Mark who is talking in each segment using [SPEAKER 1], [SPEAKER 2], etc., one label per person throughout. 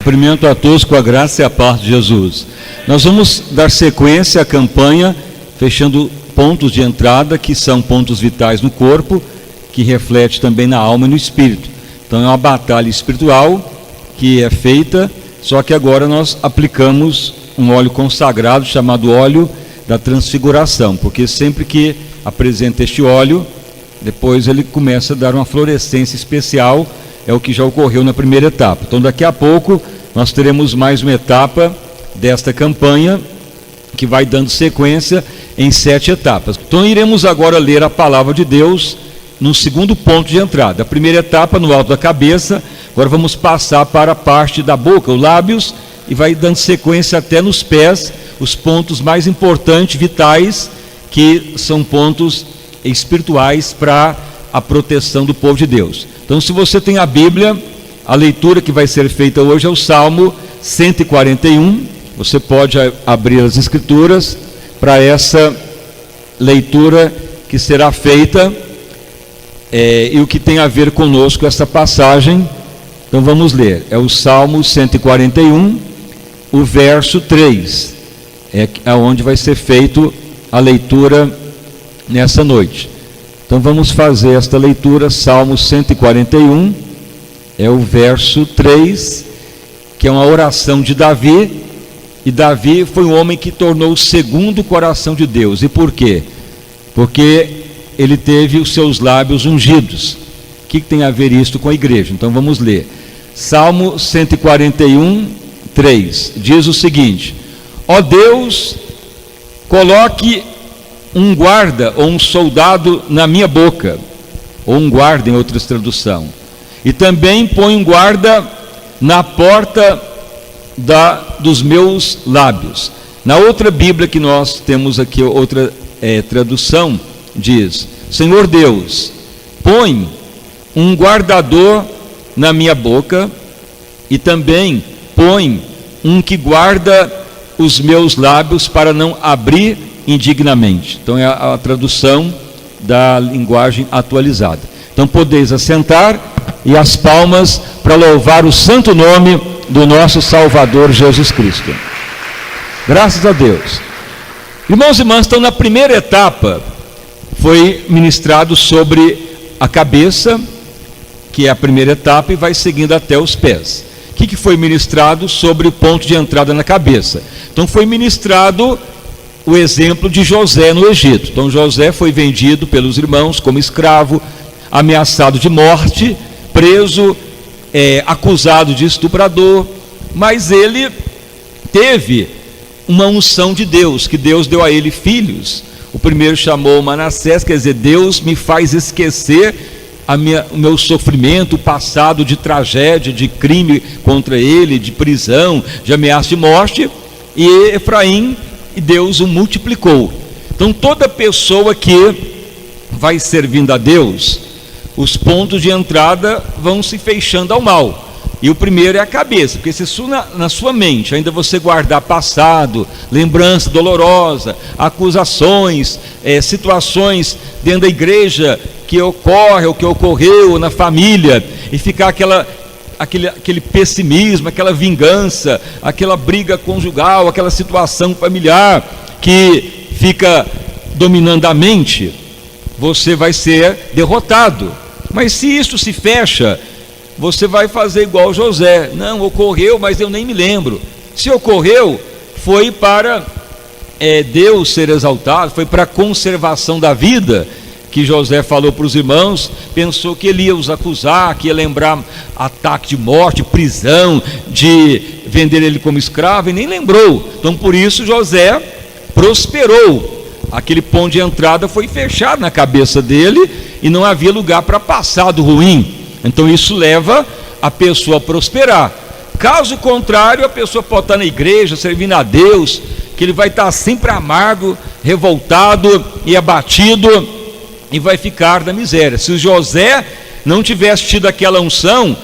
[SPEAKER 1] Cumprimento a todos com a graça e a paz de Jesus. Nós vamos dar sequência à campanha, fechando pontos de entrada, que são pontos vitais no corpo, que reflete também na alma e no espírito. Então é uma batalha espiritual que é feita, só que agora nós aplicamos um óleo consagrado chamado óleo da transfiguração, porque sempre que apresenta este óleo, depois ele começa a dar uma fluorescência especial. É o que já ocorreu na primeira etapa. Então daqui a pouco nós teremos mais uma etapa desta campanha, que vai dando sequência em 7 etapas. Então iremos agora ler a palavra de Deus no segundo ponto de entrada. A primeira etapa no alto da cabeça, agora vamos passar para a parte da boca, os lábios, e vai dando sequência até nos pés, os pontos mais importantes, vitais, que são pontos espirituais para a proteção do povo de Deus. Então, se você tem a Bíblia, a leitura que vai ser feita hoje é o Salmo 141. Você pode abrir as Escrituras para essa leitura que será feita, e o que tem a ver conosco essa passagem. Então vamos ler, é o Salmo 141, o verso 3, é onde vai ser feito a leitura nessa noite. Então vamos fazer esta leitura, Salmo 141, é o verso 3, que é uma oração de Davi, e Davi foi um homem que tornou segundo o coração de Deus. E por quê? Porque ele teve os seus lábios ungidos. O que tem a ver isto com a igreja? Então vamos ler, Salmo 141, 3, diz o seguinte: ó Deus, coloque um guarda ou um soldado na minha boca, ou um guarda em outras traduções, e também põe um guarda na porta dos meus lábios. Na outra Bíblia que nós temos aqui, outra tradução, diz: Senhor Deus, põe um guardador na minha boca, e também põe um que guarda os meus lábios para não abrir indignamente. Então é a tradução da linguagem atualizada. Então podeis assentar, e as palmas para louvar o santo nome do nosso Salvador Jesus Cristo. Graças a Deus. Irmãos e irmãs, então na primeira etapa foi ministrado sobre a cabeça, que é a primeira etapa, e vai seguindo até os pés. O que foi ministrado sobre o ponto de entrada na cabeça? Então foi ministrado o exemplo de José no Egito. Então José foi vendido pelos irmãos como escravo, ameaçado de morte, preso, acusado de estuprador, mas ele teve uma unção de Deus, que Deus deu a ele filhos. O primeiro chamou Manassés, quer dizer, Deus me faz esquecer o meu sofrimento, o passado de tragédia, de crime contra ele, de prisão, de ameaça de morte. E Efraim, e Deus o multiplicou. Então toda pessoa que vai servindo a Deus, os pontos de entrada vão se fechando ao mal. E o primeiro é a cabeça, porque se na sua mente ainda você guardar passado, lembrança dolorosa, acusações, situações dentro da igreja que ocorre ou que ocorreu na família, e ficar aquele pessimismo, aquela vingança, aquela briga conjugal, aquela situação familiar que fica dominando a mente, você vai ser derrotado. Mas se isso se fecha, você vai fazer igual José: não, ocorreu, mas eu nem me lembro. Se ocorreu, foi para Deus ser exaltado, foi para a conservação da vida, que José falou para os irmãos. Pensou que ele ia os acusar, que ia lembrar ataque de morte, prisão, de vender ele como escravo, e nem lembrou. Então por isso José prosperou. Aquele ponto de entrada foi fechado na cabeça dele, e não havia lugar para passado ruim. Então isso leva a pessoa a prosperar. Caso contrário, a pessoa pode estar na igreja, servindo a Deus, que ele vai estar sempre amargo, revoltado e abatido, e vai ficar na miséria. Se o José não tivesse tido aquela unção,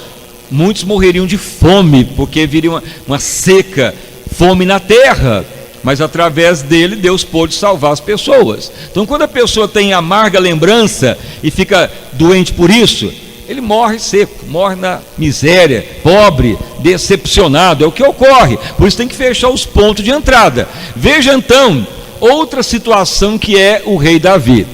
[SPEAKER 1] muitos morreriam de fome, porque viria uma seca, fome na terra. Mas através dele, Deus pôde salvar as pessoas. Então quando a pessoa tem amarga lembrança e fica doente por isso, ele morre seco, morre na miséria, pobre, decepcionado, é o que ocorre. Por isso tem que fechar os pontos de entrada. Veja então outra situação que é o rei Davi.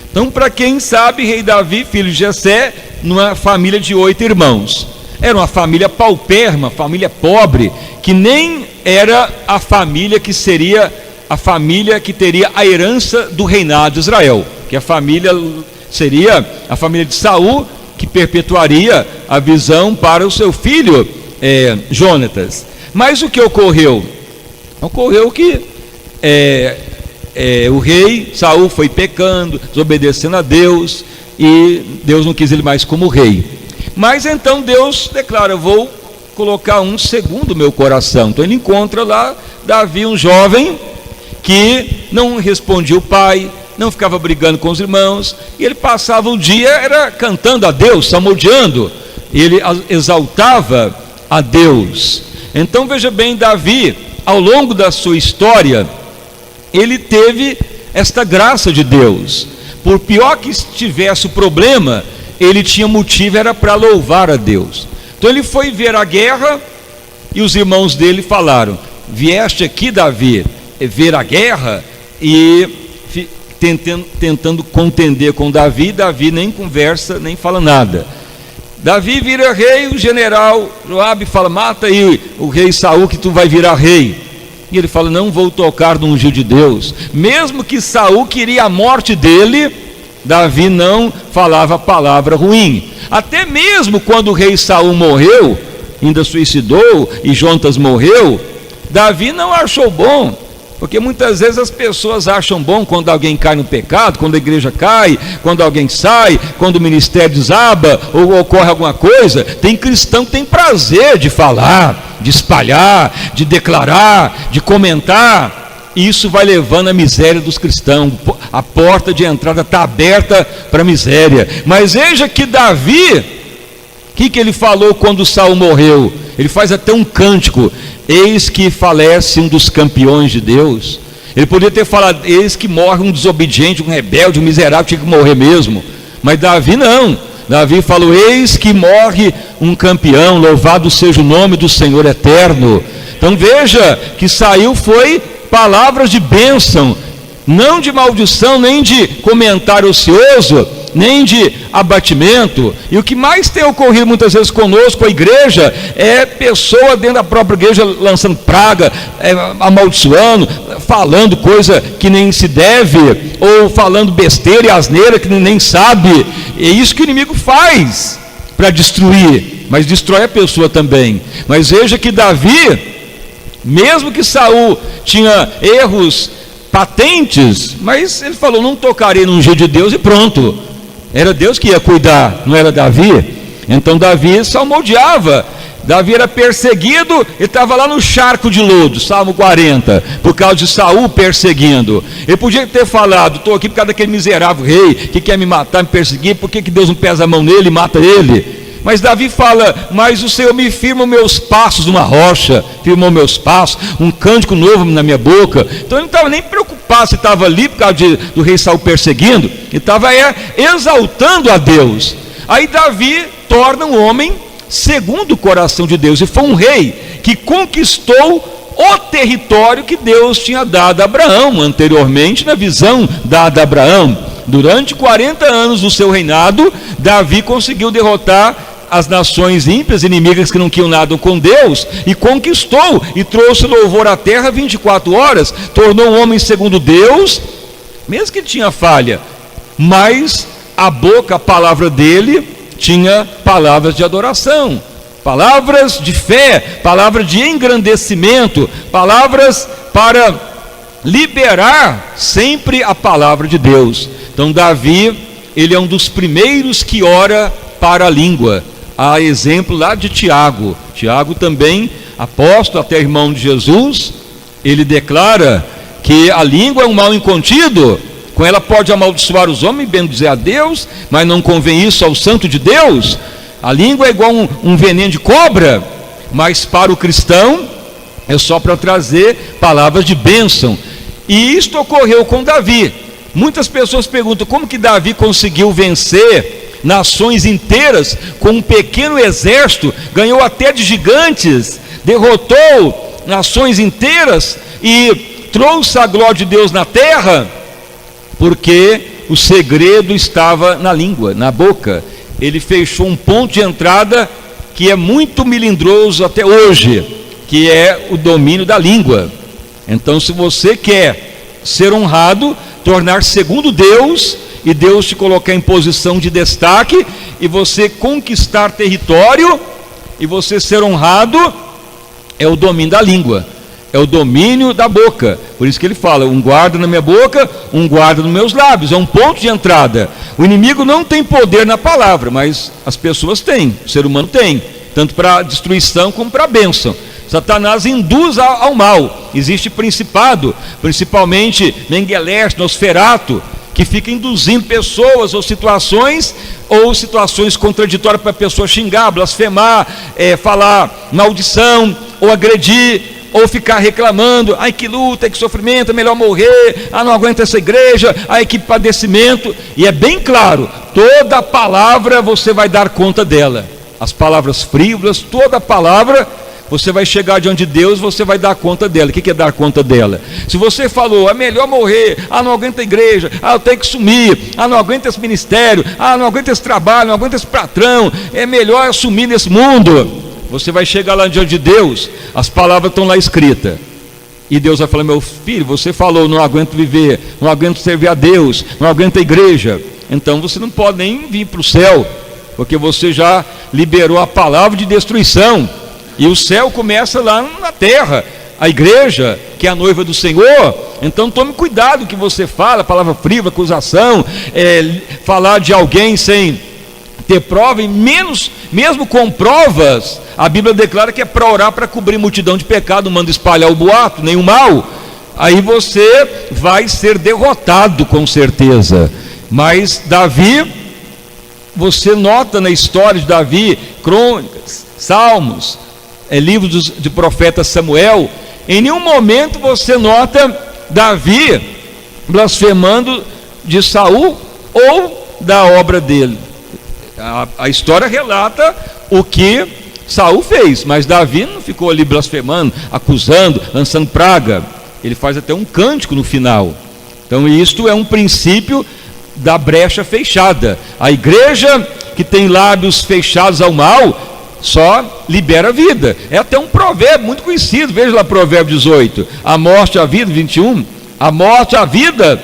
[SPEAKER 1] Então, para quem sabe, rei Davi, filho de Jessé, numa família de 8 irmãos. Era uma família paupérrima, família pobre, que nem era a família que seria a família que teria a herança do reinado de Israel, que a família seria a família de Saul, que perpetuaria a visão para o seu filho Jonatas. Mas o que ocorreu? Ocorreu que o rei Saul foi pecando, desobedecendo a Deus, e Deus não quis ele mais como rei. Mas então Deus declara: vou colocar um segundo meu coração. Então ele encontra lá Davi, um jovem que não respondia o pai, não ficava brigando com os irmãos, e ele passava o dia cantando a Deus, salmodiando, ele exaltava a Deus. Então veja bem, Davi, ao longo da sua história, ele teve esta graça de Deus. Por pior que estivesse o problema, ele tinha motivo, era para louvar a Deus. Então ele foi ver a guerra, e os irmãos dele falaram: vieste aqui, Davi, ver a guerra? E tentando contender com Davi, Davi nem conversa, nem fala nada. Davi vira rei, o general Joabe fala: mata aí o rei Saul, que tu vai virar rei. E ele fala: não vou tocar no ungido de Deus. Mesmo que Saul queria a morte dele, Davi não falava palavra ruim. Até mesmo quando o rei Saul morreu, ainda suicidou, e Jonatas morreu, Davi não achou bom, porque muitas vezes as pessoas acham bom quando alguém cai no pecado, quando a igreja cai, quando alguém sai, quando o ministério desaba, ou ocorre alguma coisa. Tem cristão que tem prazer de falar, de espalhar, de declarar, de comentar. Isso vai levando a miséria dos cristãos. A porta de entrada está aberta para a miséria. Mas veja que Davi, o que ele falou quando Saul morreu? Ele faz até um cântico: eis que falece um dos campeões de Deus. Ele poderia ter falado: eis que morre um desobediente, um rebelde, um miserável, tinha que morrer mesmo. Mas Davi não. Davi falou: eis que morre um campeão, louvado seja o nome do Senhor eterno. Então veja que saiu foi palavras de bênção, não de maldição, nem de comentário ocioso, nem de abatimento. E o que mais tem ocorrido muitas vezes conosco, a igreja, é pessoa dentro da própria igreja lançando praga, amaldiçoando, falando coisa que nem se deve, ou falando besteira e asneira que nem sabe. É isso que o inimigo faz para destruir, mas destrói a pessoa também. Mas veja que Davi, mesmo que Saul tinha erros patentes, mas ele falou: não tocarei no ungido de Deus, e pronto. Era Deus que ia cuidar, não era Davi. Então Davi salmodiava. Davi era perseguido, ele estava lá no charco de lodo, Salmo 40, por causa de Saul perseguindo. Ele podia ter falado: estou aqui por causa daquele miserável rei que quer me matar, me perseguir, por que Deus não pesa a mão nele e mata ele? Mas Davi fala: mas o Senhor me firma meus passos numa rocha, firmou meus passos, um cântico novo na minha boca. Então ele não estava nem preocupado se estava ali por causa do rei Saul perseguindo, ele estava exaltando a Deus. Aí Davi torna um homem segundo o coração de Deus, e foi um rei que conquistou o território que Deus tinha dado a Abraão anteriormente, na visão dada a Abraão. Durante 40 anos do seu reinado, Davi conseguiu derrotar as nações ímpias, inimigas que não queriam nada com Deus, e conquistou, e trouxe louvor à terra 24 horas, tornou um homem segundo Deus, mesmo que tinha falha, mas a boca, a palavra dele, tinha palavras de adoração, palavras de fé, palavras de engrandecimento, palavras para liberar sempre a palavra de Deus. Então Davi, ele é um dos primeiros que ora para a língua. Há exemplo lá de Tiago. Tiago também, apóstolo, até irmão de Jesus, ele declara que a língua é um mal incontido, com ela pode amaldiçoar os homens, bendizer a Deus, mas não convém isso ao santo de Deus. A língua é igual um veneno de cobra, mas para o cristão é só para trazer palavras de bênção. E isto ocorreu com Davi. Muitas pessoas perguntam: como que Davi conseguiu vencer nações inteiras com um pequeno exército, ganhou até de gigantes, derrotou nações inteiras e trouxe a glória de Deus na terra, porque o segredo estava na língua, na boca. Ele fechou um ponto de entrada que é muito melindroso até hoje, que é o domínio da língua. Então, se você quer ser honrado, tornar segundo Deus, e Deus te colocar em posição de destaque, e você conquistar território, e você ser honrado, é o domínio da língua, é o domínio da boca. Por isso que ele fala, um guarda na minha boca, um guarda nos meus lábios. É um ponto de entrada. O inimigo não tem poder na palavra, mas as pessoas têm, o ser humano tem, tanto para destruição como para bênção. Satanás induz ao mal. Existe principado, principalmente Mengueleste, Nosferato, que fica induzindo pessoas ou situações contraditórias para a pessoa xingar, blasfemar, falar maldição, ou agredir, ou ficar reclamando, ai que luta, que sofrimento, é melhor morrer, não aguento essa igreja, ai que padecimento. E é bem claro, toda palavra você vai dar conta dela, as palavras frívolas, toda palavra, você vai chegar diante de Deus, você vai dar conta dela. O que é dar conta dela? Se você falou, é melhor morrer, não aguento a igreja, eu tenho que sumir, não aguento esse ministério, não aguento esse trabalho, não aguento esse patrão, é melhor eu sumir nesse mundo. Você vai chegar lá diante de Deus, as palavras estão lá escritas, e Deus vai falar, meu filho, você falou, não aguento viver, não aguento servir a Deus, não aguento a igreja, então você não pode nem vir para o céu, porque você já liberou a palavra de destruição. E o céu começa lá na terra, a igreja, que é a noiva do Senhor. Então tome cuidado o que você fala, palavra frívola, acusação, falar de alguém sem ter prova, e mesmo com provas, a Bíblia declara que é para orar, para cobrir multidão de pecado, não manda espalhar o boato, nem o mal. Aí você vai ser derrotado com certeza. Mas Davi, você nota na história de Davi, crônicas, salmos, livros de profeta Samuel, em nenhum momento você nota Davi blasfemando de Saul ou da obra dele. A história relata o que Saul fez, mas Davi não ficou ali blasfemando, acusando, lançando praga. Ele faz até um cântico no final. Então isto é um princípio da brecha fechada. A igreja que tem lábios fechados ao mal só libera a vida. É até um provérbio muito conhecido, veja lá Provérbio 18, a morte e a vida, 21, a morte e a vida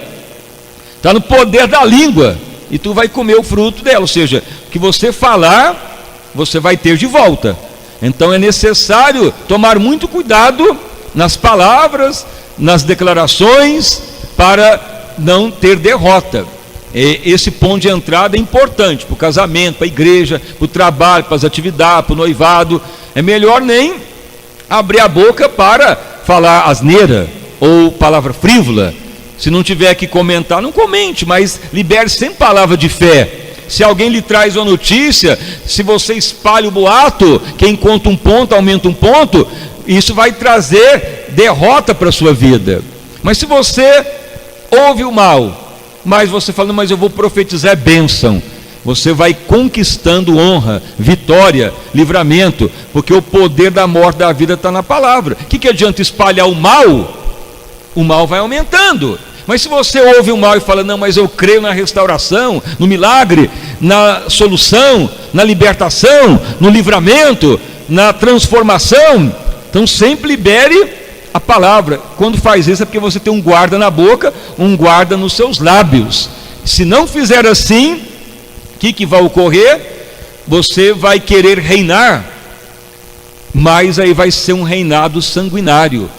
[SPEAKER 1] está no poder da língua, e tu vai comer o fruto dela, ou seja, o que você falar, você vai ter de volta. Então é necessário tomar muito cuidado nas palavras, nas declarações, para não ter derrota. Esse ponto de entrada é importante para o casamento, para a igreja, para o trabalho, para as atividades, para o noivado. É melhor nem abrir a boca para falar asneira ou palavra frívola. Se não tiver que comentar, não comente, mas libere sempre palavra de fé. Se alguém lhe traz uma notícia, se você espalha o boato, quem conta um ponto aumenta um ponto, isso vai trazer derrota para a sua vida. Mas se você ouve o mal, mas você fala, mas eu vou profetizar bênção, você vai conquistando honra, vitória, livramento, porque o poder da morte da vida está na palavra. O que adianta espalhar o mal? O mal vai aumentando. Mas se você ouve o mal e fala, não, mas eu creio na restauração, no milagre, na solução, na libertação, no livramento, na transformação, então sempre libere a palavra. Quando faz isso é porque você tem um guarda na boca, um guarda nos seus lábios. Se não fizer assim, o que vai ocorrer? Você vai querer reinar, mas aí vai ser um reinado sanguinário.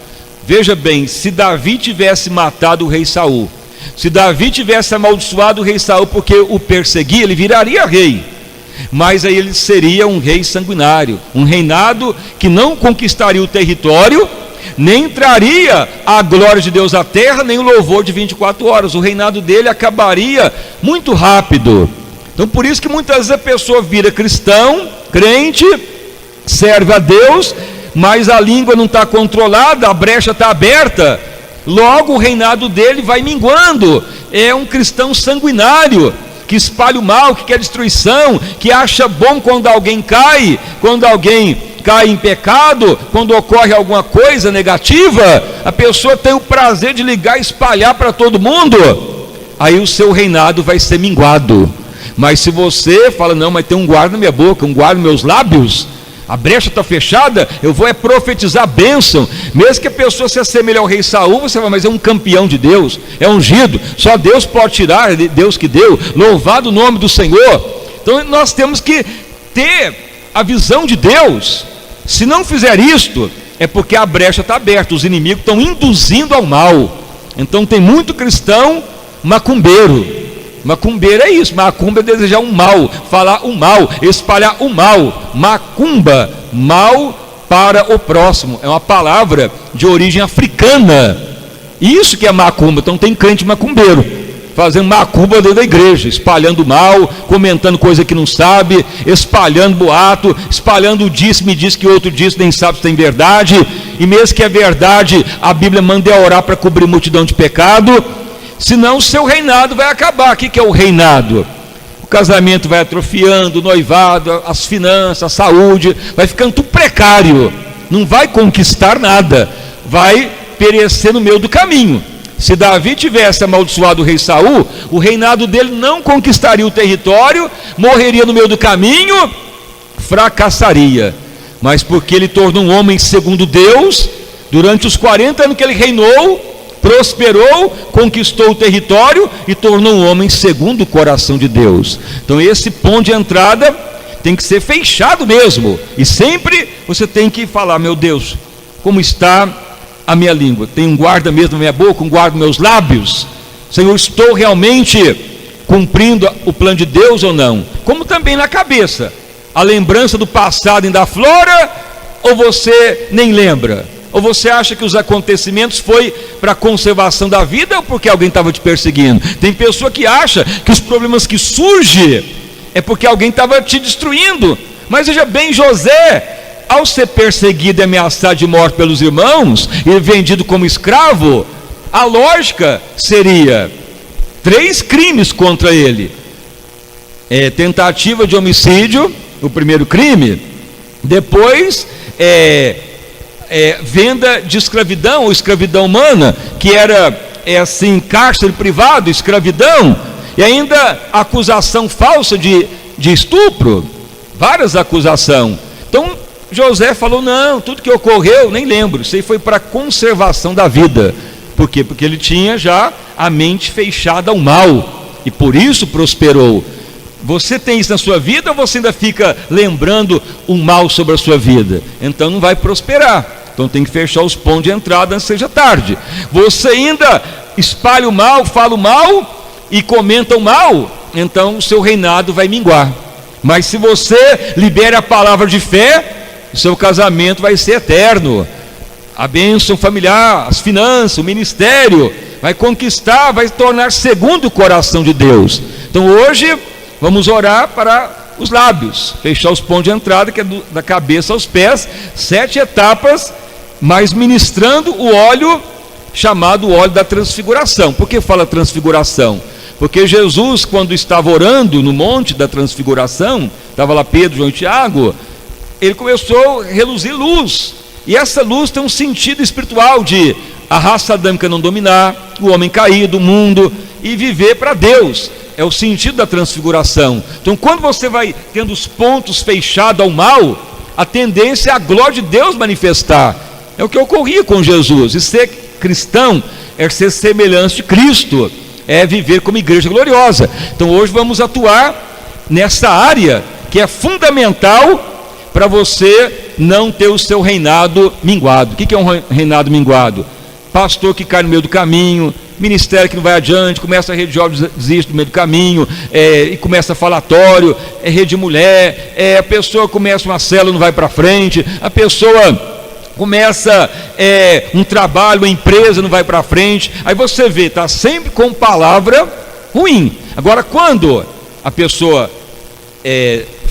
[SPEAKER 1] Veja bem, se Davi tivesse matado o rei Saul, se Davi tivesse amaldiçoado o rei Saul porque o perseguia, ele viraria rei, mas aí ele seria um rei sanguinário, um reinado que não conquistaria o território, nem traria a glória de Deus à terra, nem o louvor de 24 horas. O reinado dele acabaria muito rápido. Então por isso que muitas vezes a pessoa vira cristão, crente, serve a Deus, mas a língua não está controlada, a brecha está aberta, logo o reinado dele vai minguando. É um cristão sanguinário, que espalha o mal, que quer destruição, que acha bom quando alguém cai em pecado, quando ocorre alguma coisa negativa, a pessoa tem o prazer de ligar e espalhar para todo mundo, aí o seu reinado vai ser minguado. Mas se você fala, não, mas tem um guarda na minha boca, um guarda nos meus lábios, a brecha está fechada, eu vou profetizar a bênção, mesmo que a pessoa se assemelhe ao rei Saul, você fala, mas é um campeão de Deus, é ungido, só Deus pode tirar, Deus que deu, louvado o nome do Senhor. Então nós temos que ter a visão de Deus. Se não fizer isto, é porque a brecha está aberta, os inimigos estão induzindo ao mal. Então tem muito cristão macumbeiro. Macumbeiro é isso, macumba é desejar um mal, falar o mal, espalhar o mal. Macumba, mal para o próximo, é uma palavra de origem africana. Isso que é macumba. Então tem crente macumbeiro, fazendo macumba dentro da igreja, espalhando mal, comentando coisa que não sabe, espalhando boato, espalhando o disse-me diz que outro disse, nem sabe se tem verdade, e mesmo que é verdade, a Bíblia manda orar para cobrir multidão de pecado, senão o seu reinado vai acabar. O que é o reinado? O casamento vai atrofiando, o noivado, as finanças, a saúde, vai ficando tudo precário, não vai conquistar nada, vai perecer no meio do caminho. Se Davi tivesse amaldiçoado o rei Saul, o reinado dele não conquistaria o território, morreria no meio do caminho, fracassaria. Mas porque ele tornou um homem segundo Deus, durante os 40 anos que ele reinou, prosperou, conquistou o território e tornou um homem segundo o coração de Deus. Então esse ponto de entrada tem que ser fechado mesmo, e sempre você tem que falar, meu Deus, como está a minha língua? Tem um guarda mesmo na minha boca, um guarda nos meus lábios? Senhor, estou realmente cumprindo o plano de Deus ou não? Como também na cabeça, a lembrança do passado ainda aflora, ou você nem lembra? Ou você acha que os acontecimentos foi para a conservação da vida, ou porque alguém estava te perseguindo? Tem pessoa que acha que os problemas que surgem é porque alguém estava te destruindo. Mas veja bem, José, ao ser perseguido e ameaçado de morte pelos irmãos e vendido como escravo, a lógica seria 3 crimes contra ele: tentativa de homicídio, o primeiro crime, depois venda de escravidão ou escravidão humana, que era assim, cárcere privado, escravidão, e ainda acusação falsa de estupro, várias acusações. Então José falou, não, tudo que ocorreu, nem lembro, isso aí foi para a conservação da vida. Por quê? Porque ele tinha já a mente fechada ao mal, e por isso prosperou. Você tem isso na sua vida, ou você ainda fica lembrando o mal sobre a sua vida? Então não vai prosperar. Então tem que fechar os pontos de entrada antes que seja tarde. Você ainda espalha o mal, fala o mal e comenta o mal, então o seu reinado vai minguar. Mas se você libera a palavra de fé, o seu casamento vai ser eterno. A bênção familiar, as finanças, o ministério, vai conquistar, vai tornar segundo o coração de Deus. Então hoje vamos orar para os lábios, fechar os pontos de entrada, que é da cabeça aos pés, 7 etapas, mas ministrando o óleo, chamado óleo da transfiguração. Por que fala transfiguração? Porque Jesus, quando estava orando no monte da transfiguração, estava lá Pedro, João e Tiago, ele começou a reluzir luz, e essa luz tem um sentido espiritual de a raça adâmica não dominar, o homem cair do mundo e viver para Deus. É o sentido da transfiguração. Então quando você vai tendo os pontos fechados ao mal, a tendência é a glória de Deus manifestar. É o que ocorria com Jesus. E ser cristão é ser semelhante de Cristo, é viver como igreja gloriosa. Então hoje vamos atuar nessa área que é fundamental para você não ter o seu reinado minguado. O que é um reinado minguado? Pastor que cai no meio do caminho, ministério que não vai adiante, começa a rede de jovens, desiste no meio do caminho, e começa falatório, rede de mulher, a pessoa começa uma célula, não vai para frente, a pessoa começa um trabalho, uma empresa, não vai para frente. Aí você vê, está sempre com palavra ruim. Agora quando a pessoa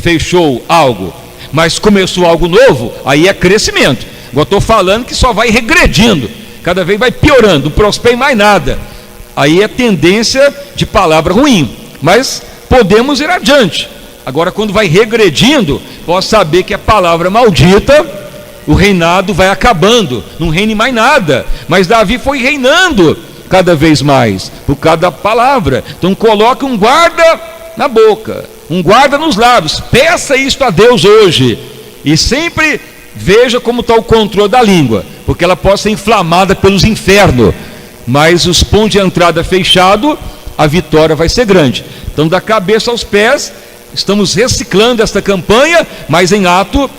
[SPEAKER 1] fechou algo, mas começou algo novo, aí é crescimento. Agora estou falando que só vai regredindo, cada vez vai piorando, não prospera em mais nada. Aí é tendência de palavra ruim. Mas podemos ir adiante. Agora, quando vai regredindo, pode saber que a palavra maldita, o reinado vai acabando, não reine mais nada. Mas Davi foi reinando cada vez mais, por cada palavra. Então coloque um guarda na boca, um guarda nos lábios, peça isto a Deus hoje, e sempre veja como está o controle da língua, porque ela pode ser inflamada pelos infernos, mas os pontos de entrada fechados, a vitória vai ser grande. Então, da cabeça aos pés, estamos reciclando esta campanha, mas em ato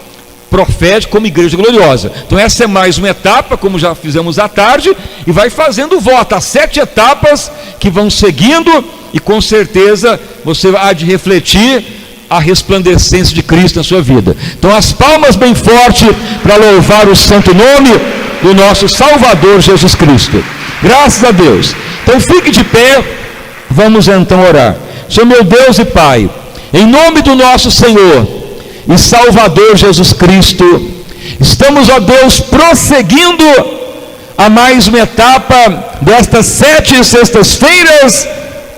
[SPEAKER 1] profético como igreja gloriosa. Então essa é mais uma etapa, como já fizemos à tarde, e vai fazendo voto, as 7 etapas que vão seguindo, e com certeza você há de refletir a resplandecência de Cristo na sua vida. Então as palmas bem forte para louvar o santo nome do nosso Salvador Jesus Cristo. Graças a Deus. Então fique de pé, vamos então orar. Senhor meu Deus e Pai, em nome do nosso Senhor e Salvador Jesus Cristo, estamos, ó Deus, prosseguindo a mais uma etapa destas 7 sextas-feiras,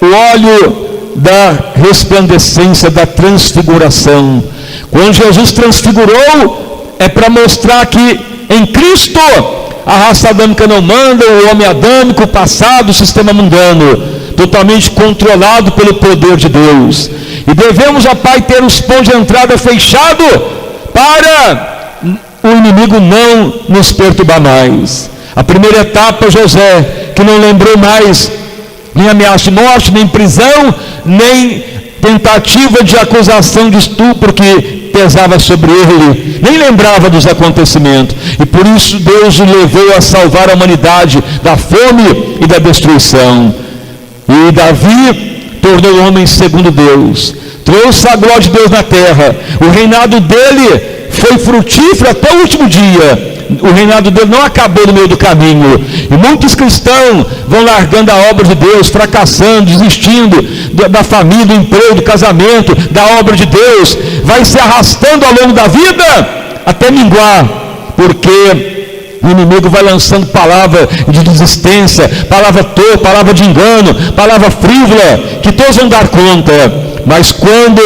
[SPEAKER 1] o óleo da resplandecência, da transfiguração. Quando Jesus transfigurou, é para mostrar que em Cristo a raça adâmica não manda, o homem adâmico, o passado, o sistema mundano, totalmente controlado pelo poder de Deus. E devemos, ó Pai, ter os pontos de entrada fechados para o inimigo não nos perturbar mais. A primeira etapa, José, que não lembrou mais nem ameaça de morte, nem prisão, nem tentativa de acusação de estupro que pesava sobre ele, nem lembrava dos acontecimentos, e por isso Deus o levou a salvar a humanidade da fome e da destruição. E Davi tornou o homem segundo Deus, trouxe a glória de Deus na terra. O reinado dele foi frutífero até o último dia. O reinado dele não acabou no meio do caminho, e muitos cristãos vão largando a obra de Deus, fracassando, desistindo da família, do emprego, do casamento, da obra de Deus, vai se arrastando ao longo da vida até minguar, porque o inimigo vai lançando palavra de desistência, palavra torpe, palavra de engano, palavra frívola, que todos vão dar conta. Mas quando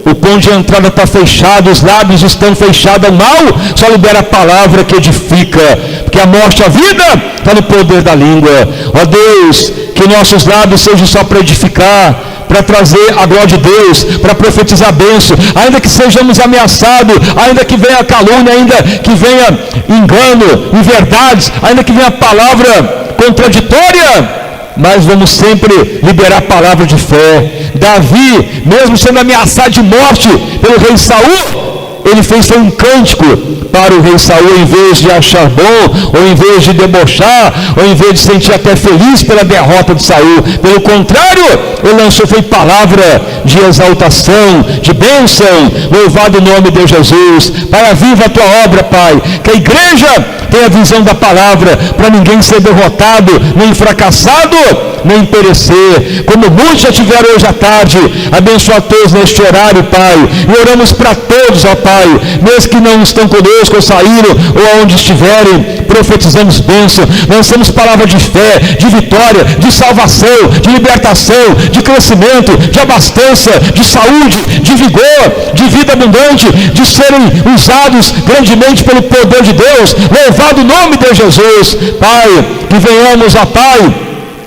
[SPEAKER 1] o ponto de entrada está fechado, os lábios estão fechados, o mal só libera a palavra que edifica, porque a morte e a vida está no poder da língua. Ó Deus, que nossos lábios sejam só para edificar, para trazer a glória de Deus, para profetizar a bênção, ainda que sejamos ameaçados, ainda que venha calúnia, ainda que venha engano, inverdades, ainda que venha palavra contraditória, mas vamos sempre liberar a palavra de fé. Davi, mesmo sendo ameaçado de morte pelo rei Saul, ele fez um cântico para o rei Saul, em vez de achar bom, ou em vez de debochar, ou em vez de sentir até feliz pela derrota de Saul. Pelo contrário, ele lançou foi palavra de exaltação, de bênção. Louvado o nome de Jesus. Pai, aviva a tua obra, Pai, que a igreja tenha a visão da palavra, para ninguém ser derrotado, nem fracassado, nem perecer, como muitos já tiveram hoje à tarde. Abençoa a todos neste horário, Pai, e oramos para todos, ó Pai, mesmo que não estão conosco, ou saíram, ou aonde estiverem, profetizamos bênção, lançamos palavra de fé, de vitória, de salvação, de libertação, de crescimento, de abastança, de saúde, de vigor, de vida abundante, de serem usados grandemente pelo poder de Deus. Louvado o nome de Jesus. Pai, que venhamos, ó Pai,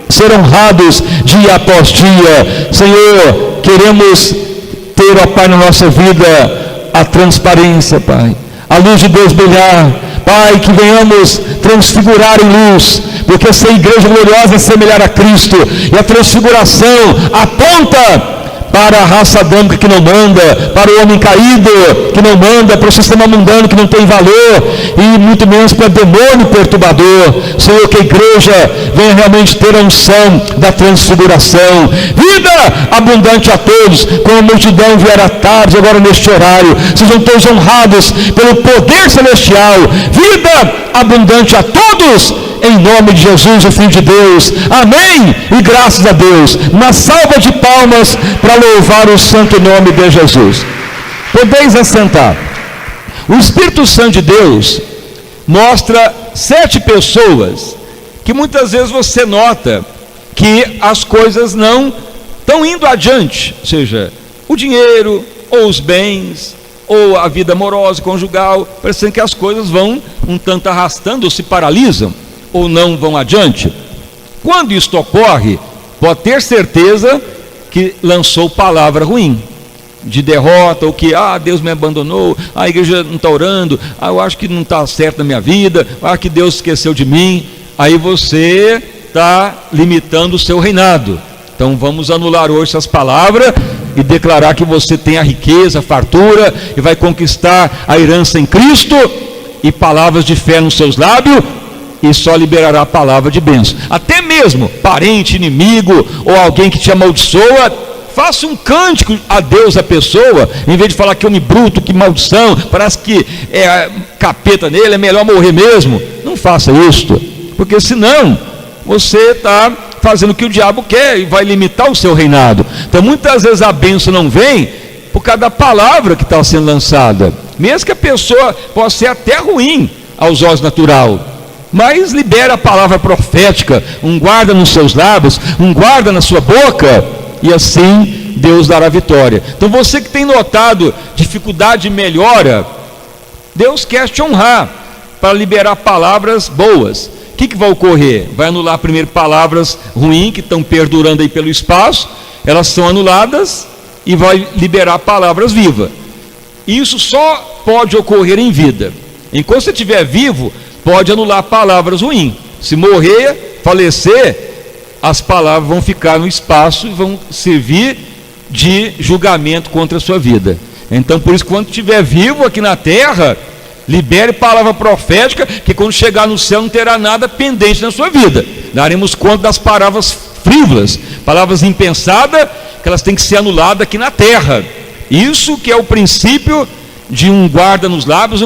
[SPEAKER 1] ser honrados dia após dia. Senhor, queremos ter, ó Pai, na nossa vida a transparência, Pai, a luz de Deus brilhar. Pai, que venhamos transfigurar em luz, porque ser igreja gloriosa é semelhar a Cristo, e a transfiguração aponta para a raça adâmica que não manda, para o homem caído que não manda, para o sistema mundano que não tem valor, e muito menos para o demônio perturbador. Senhor, que a igreja venha realmente ter a unção da transfiguração. Vida abundante a todos, como a multidão vier à tarde, agora neste horário. Sejam todos honrados pelo poder celestial. Vida abundante a todos, em nome de Jesus, o Filho de Deus. Amém. E graças a Deus. Uma salva de palmas para louvar o santo nome de Jesus. Podeis assentar. O Espírito Santo de Deus mostra 7 pessoas que muitas vezes você nota que as coisas não estão indo adiante, ou seja, o dinheiro, ou os bens, ou a vida amorosa, conjugal, parecendo que as coisas vão um tanto arrastando, ou se paralisam, ou não vão adiante. Quando isto ocorre, pode ter certeza que lançou palavra ruim, de derrota, ou que, Deus me abandonou, a igreja não está orando, eu acho que não está certo na minha vida, que Deus esqueceu de mim. Aí você está limitando o seu reinado. Então vamos anular hoje essas palavras e declarar que você tem a riqueza, a fartura, e vai conquistar a herança em Cristo, e palavras de fé nos seus lábios, e só liberará a palavra de bênção. Até mesmo parente, inimigo, ou alguém que te amaldiçoa, faça um cântico a Deus, a pessoa, em vez de falar que homem bruto, que maldição, parece que é capeta nele, é melhor morrer mesmo. Não faça isto, porque senão você está fazendo o que o diabo quer e vai limitar o seu reinado. Então muitas vezes a bênção não vem por causa da palavra que está sendo lançada, mesmo que a pessoa possa ser até ruim aos olhos natural, mas libera a palavra profética, um guarda nos seus lábios, um guarda na sua boca, e assim Deus dará vitória. Então você que tem notado dificuldade de melhora, Deus quer te honrar para liberar palavras boas. O que vai ocorrer? Vai anular primeiro palavras ruins que estão perdurando aí pelo espaço, elas são anuladas, e vai liberar palavras vivas. Isso só pode ocorrer em vida. Enquanto você estiver vivo, pode anular palavras ruins. Se morrer, falecer, as palavras vão ficar no espaço e vão servir de julgamento contra a sua vida. Então por isso, quando estiver vivo aqui na terra, libere palavra profética, que quando chegar no céu não terá nada pendente na sua vida. Daremos conta das palavras frívolas, palavras impensadas, que elas têm que ser anuladas aqui na terra. Isso que é o princípio de um guarda nos lábios,